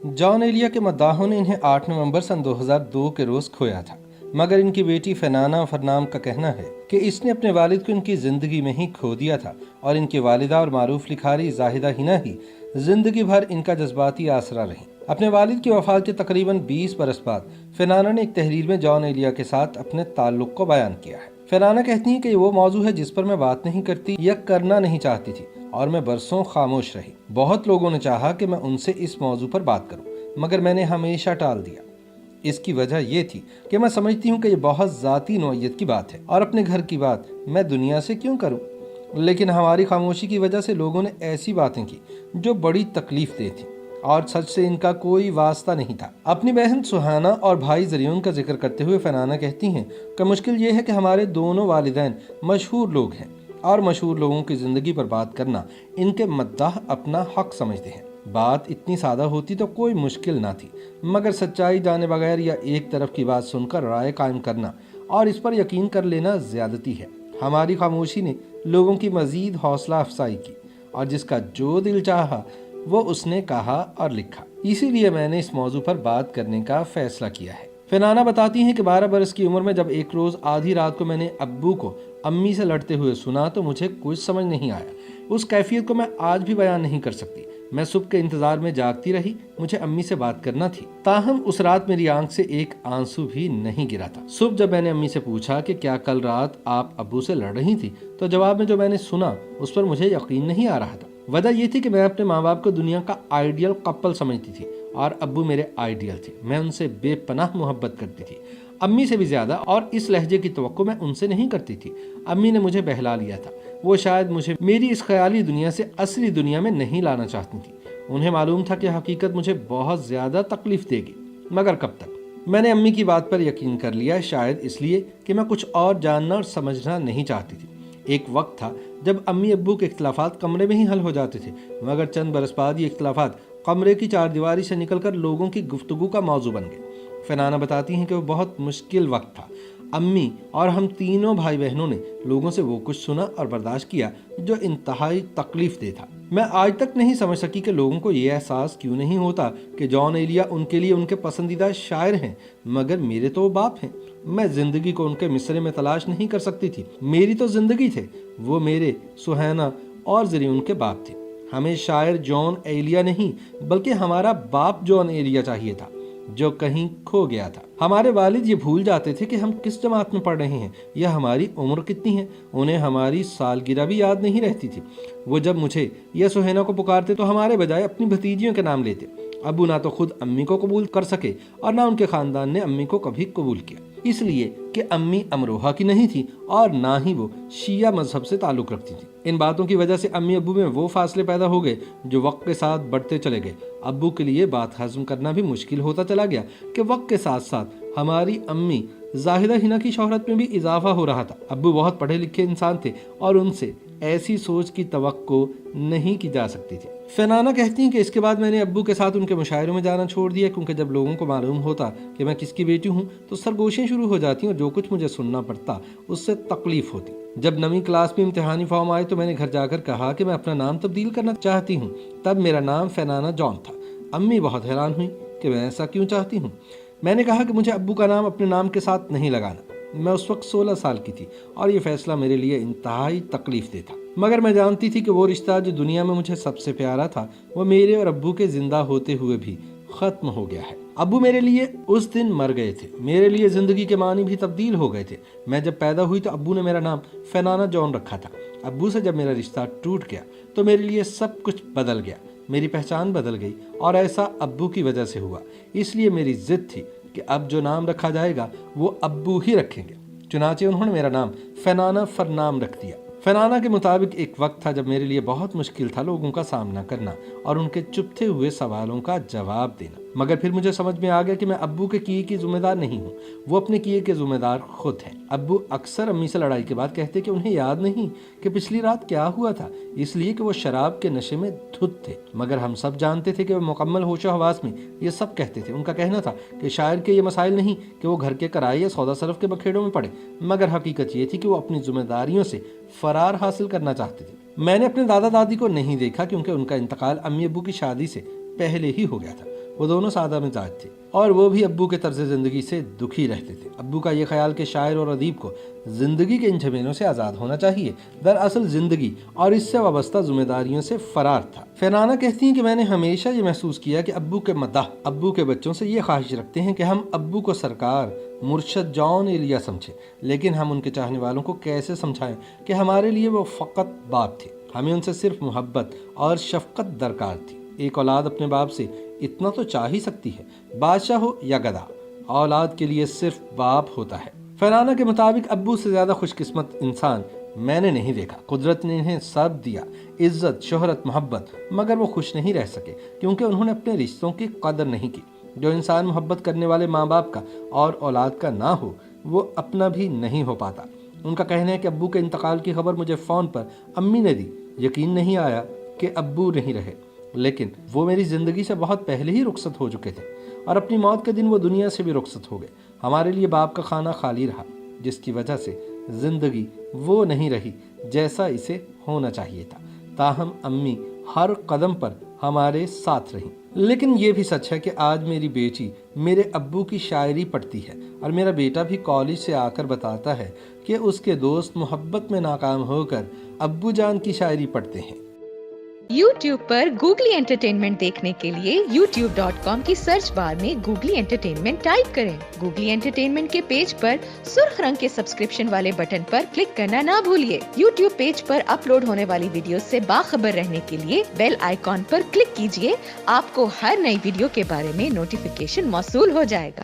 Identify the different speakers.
Speaker 1: John Elia के मद्दाहों ने इन्हें 8 नवंबर सन 2002 के रोज खोया था, मगर इनकी बेटी फनाना फरनाम का कहना है कि इसने अपने वालिद को इनकी जिंदगी में ही खो दिया था और इनकी वालिदा और मारूफ लिखारी जाहिदा हिना ही जिंदगी भर इनका जज्बाती आसरा रही। अपने वालिद की वफात के तकरीबन 20 बरस बाद फनाना ने एक तहरीर में जॉन एलिया के साथ अपने ताल्लुक को बयान किया है। फनाना कहती हैं कि ये वो मौजू है जिस पर मैं बात नहीं करती या करना नहीं चाहती थी और मैं बरसों खामोश रही। बहुत लोगों ने चाहा कि मैं उनसे इस मौजू पर बात करूं, मगर मैंने हमेशा टाल दिया। इसकी वजह यह थी कि मैं समझती हूँ कि ये बहुत ज़ाती नौइयत की बात है और अपने घर की बात मैं दुनिया से क्यों करूँ। लेकिन हमारी खामोशी की वजह से लोगों ने ऐसी बातें की जो बड़ी तकलीफ दे थी और सच से इनका कोई वास्ता नहीं था। अपनी बहन सुहाना और भाई जरियून का जिक्र करते हुए फनाना कहती हैं कि मुश्किल ये है कि हमारे दोनों वालिदैन मशहूर लोग हैं और मशहूर लोगों की ज़िंदगी पर बात करना इनके मद्दाह अपना हक समझते हैं। बात इतनी सादा होती तो कोई मुश्किल ना थी, मगर सच्चाई जाने बगैर या एक तरफ की बात सुनकर राय कायम करना और इस पर यकीन कर लेना ज़्यादती है। हमारी खामोशी ने लोगों की मज़ीद हौसला अफजाई की और जिसका जो दिल चाहा वो उसने कहा और लिखा। इसीलिए मैंने इस मौजू पर बात करने का फैसला किया है। फनाना बताती हैं कि 12 बरस की उम्र में जब एक रोज़ आधी रात को मैंने अब्बू को अम्मी से लड़ते हुए सुना तो मुझे कुछ समझ नहीं आया। उस कैफियत को मैं आज भी बयान नहीं कर सकती। मैं सुबह के इंतजार में जागती रही, मुझे अम्मी से बात करना थी। ताहम उस रात मेरी आंख से एक आंसू भी नहीं गिरा था। सुबह जब मैंने अम्मी से पूछा कि क्या कल रात आप अब्बू से लड़ रही थी, तो जवाब में जो मैंने सुना उस पर मुझे यकीन नहीं आ रहा था। वजह ये थी कि मैं अपने माँ बाप को दुनिया का आइडियल कपल समझती थी और अब्बू मेरे आइडियल थे। मैं उनसे बेपनाह मोहब्बत करती थी, अम्मी से भी ज्यादा, और इस लहजे की तवक्को मैं उनसे नहीं करती थी। अम्मी ने मुझे बहला लिया था। वो शायद मुझे मेरी इस ख्याली दुनिया से असली दुनिया में नहीं लाना चाहती थी। उन्हें मालूम था कि हकीकत मुझे बहुत ज्यादा तकलीफ देगी, मगर कब तक। मैंने अम्मी की बात पर यकीन कर लिया, शायद इसलिए कि मैं कुछ और जानना और समझना नहीं चाहती थी। एक वक्त था जब अम्मी अब्बू के इख्तलाफात कमरे में ही हल हो जाते थे, मगर चंद बरस बाद ये इख्तलाफात कमरे की चारदीवारी से निकलकर लोगों की गुफ्तगू का मौजू बन गए। फनाना बताती हैं कि वो बहुत मुश्किल वक्त था। अम्मी और हम तीनों भाई बहनों ने लोगों से वो कुछ सुना और बर्दाश्त किया जो इंतहाई तकलीफ दे था। मैं आज तक नहीं समझ सकी कि लोगों को ये एहसास क्यों नहीं होता कि जॉन एलिया उनके लिए उनके पसंदीदा शायर हैं, मगर मेरे तो वो बाप हैं। मैं जिंदगी को उनके मिसरे में तलाश नहीं कर सकती थी। मेरी तो जिंदगी थे, वो मेरे सुहाना और जरियून के बाप थे। हमें शायर जॉन एलिया नहीं बल्कि हमारा बाप जॉन एलिया चाहिए था जो कहीं खो गया था। हमारे वालिद ये भूल जाते थे कि हम किस जमात में पढ़ रहे हैं या हमारी उम्र कितनी है। उन्हें हमारी सालगिरह भी याद नहीं रहती थी। वो जब मुझे या सुहेना को पुकारते तो हमारे बजाय अपनी भतीजियों के नाम लेते। अबू ना तो खुद अम्मी को कबूल कर सके और ना उनके खानदान ने अम्मी को कभी कबूल किया, इसलिए कि अम्मी अमरोहा की नहीं थी और ना ही वो शिया मजहब से ताल्लुक रखती थी। इन बातों की वजह से अम्मी अब्बू में वो फासले पैदा हो गए जो वक्त के साथ बढ़ते चले गए। अब्बू के लिए बात हजम करना भी मुश्किल होता चला गया कि वक्त के साथ साथ हमारी अम्मी जाहिदा हिना की शोहरत में भी इजाफा हो रहा था। अब्बू बहुत पढ़े लिखे इंसान थे और उनसे ऐसी सोच की तवक्को नहीं की जा सकती थी। फनाना कहती हैं कि इसके बाद मैंने अब्बू के साथ उनके मुशायरों में जाना छोड़ दिया, क्योंकि जब लोगों को मालूम होता कि मैं किसकी बेटी हूँ तो सरगोशियाँ शुरू हो जाती और जो कुछ मुझे सुनना पड़ता उससे तकलीफ होती। जब नवीं क्लास में इम्तिहानी फॉर्म आए तो मैंने घर जाकर कहा कि मैं अपना नाम तब्दील करना चाहती हूँ। तब मेरा नाम फनाना जॉन था। अम्मी बहुत हैरान हुई कि मैं ऐसा क्यों चाहती हूँ। मैंने कहा कि मुझे अब्बू का नाम अपने नाम के साथ नहीं लगाना। मैं उस वक्त 16 साल की थी और ये फैसला मेरे लिए इंतहाई तकलीफ दे था, मगर मैं जानती थी कि वो रिश्ता जो दुनिया में मुझे सबसे प्यारा था वो मेरे और अब्बू के जिंदा होते हुए भी खत्म हो गया है। अब्बू मेरे लिए उस दिन मर गए थे, मेरे लिए जिंदगी के मानी भी तब्दील हो गए थे। मैं जब पैदा हुई तो अब्बू ने मेरा नाम फनाना जॉन रखा था। अब्बू से जब मेरा रिश्ता टूट गया तो मेरे लिए सब कुछ बदल गया, मेरी पहचान बदल गई और ऐसा अब्बू की वजह से हुआ। इसलिए मेरी जिद थी कि अब जो नाम रखा जाएगा वो अब्बू ही रखेंगे। चुनाचे उन्होंने मेरा नाम फनाना फरनाम रख दिया। फनाना के मुताबिक एक वक्त था जब मेरे लिए बहुत मुश्किल था लोगों का सामना करना और उनके चुपते हुए सवालों का जवाब देना, मगर फिर मुझे समझ में आ गया कि मैं अब्बू के किए की जिम्मेदार नहीं हूँ, वो अपने किए के जिम्मेदार खुद हैं। अब्बू अक्सर अम्मी से लड़ाई के बाद कहते कि उन्हें याद नहीं कि पिछली रात क्या हुआ था, इसलिए कि वो शराब के नशे में धुत थे, मगर हम सब जानते थे कि वो मुकम्मल होशो हवास में ये सब कहते थे। उनका कहना था कि शायर के ये मसाइल नहीं कि वो घर के कराए या सौदा सरफ के बखेड़ों में पड़े, मगर हकीकत ये थी कि वो अपनी जिम्मेदारियों से फरार हासिल करना चाहते थे। मैंने अपने दादा दादी को नहीं देखा क्योंकि उनका इंतकाल अम्मी अब्बू की शादी से पहले ही हो गया था। वो दोनों सादा मिजाज थे और वो भी अब्बू के तर्ज ज़िंदगी से दुखी रहते थे। अब्बू का ये ख्याल कि शायर और अदीब को ज़िंदगी के इन झमेलों से आज़ाद होना चाहिए, दरअसल ज़िंदगी और इससे वाबस्ता जिम्मेदारियों से फरार था। फरहाना कहती हैं कि मैंने हमेशा ये महसूस किया कि अब्बू के मदाह अब्बू के बच्चों से ये ख्वाहिश रखते हैं कि हम अब्बू को सरकार मुर्शद जॉन एलिया समझें, लेकिन हम उनके चाहने वालों को कैसे समझाएं कि हमारे लिए वो फ़कत बाप थे, हमें उनसे सिर्फ मोहब्बत और शफकत दरकार थी। एक औलाद अपने बाप से इतना तो चाह ही सकती है, बादशाह हो या गधा, औलाद के लिए सिर्फ बाप होता है। फरहाना के मुताबिक अब्बू से ज़्यादा खुशकिस्मत इंसान मैंने नहीं देखा। कुदरत ने इन्हें सब दिया, इज्जत, शोहरत, मोहब्बत, मगर वो खुश नहीं रह सके क्योंकि उन्होंने अपने रिश्तों की कदर नहीं की। जो इंसान मोहब्बत करने वाले माँ बाप का और औलाद का ना हो वो अपना भी नहीं हो पाता। उनका कहना है कि अब्बू के इंतकाल की खबर मुझे फ़ोन पर अम्मी ने दी। यकीन नहीं आया कि अब्बू नहीं रहे, लेकिन वो मेरी ज़िंदगी से बहुत पहले ही रुखसत हो चुके थे और अपनी मौत के दिन वो दुनिया से भी रुखसत हो गए। हमारे लिए बाप का खाना खाली रहा, जिसकी वजह से ज़िंदगी वो नहीं रही जैसा इसे होना चाहिए था। ताहम अम्मी हर कदम पर हमारे साथ रहीं। लेकिन ये भी सच है कि आज मेरी बेटी मेरे अब्बू की शायरी पढ़ती है और मेरा बेटा भी कॉलेज से आकर बताता है कि उसके दोस्त मोहब्बत में नाकाम होकर अब्बू जान की शायरी पढ़ते हैं।
Speaker 2: YouTube पर गूगली एंटरटेनमेंट देखने के लिए youtube.com की सर्च बार में गूगली एंटरटेनमेंट टाइप करें। गूगली एंटरटेनमेंट के पेज पर सुर्ख रंग के सब्सक्रिप्शन वाले बटन पर क्लिक करना ना भूलिए। YouTube पेज पर अपलोड होने वाली वीडियो से बाखबर रहने के लिए बेल आइकॉन पर क्लिक कीजिए। आपको हर नई वीडियो के बारे में नोटिफिकेशन मौसूल हो जाएगा।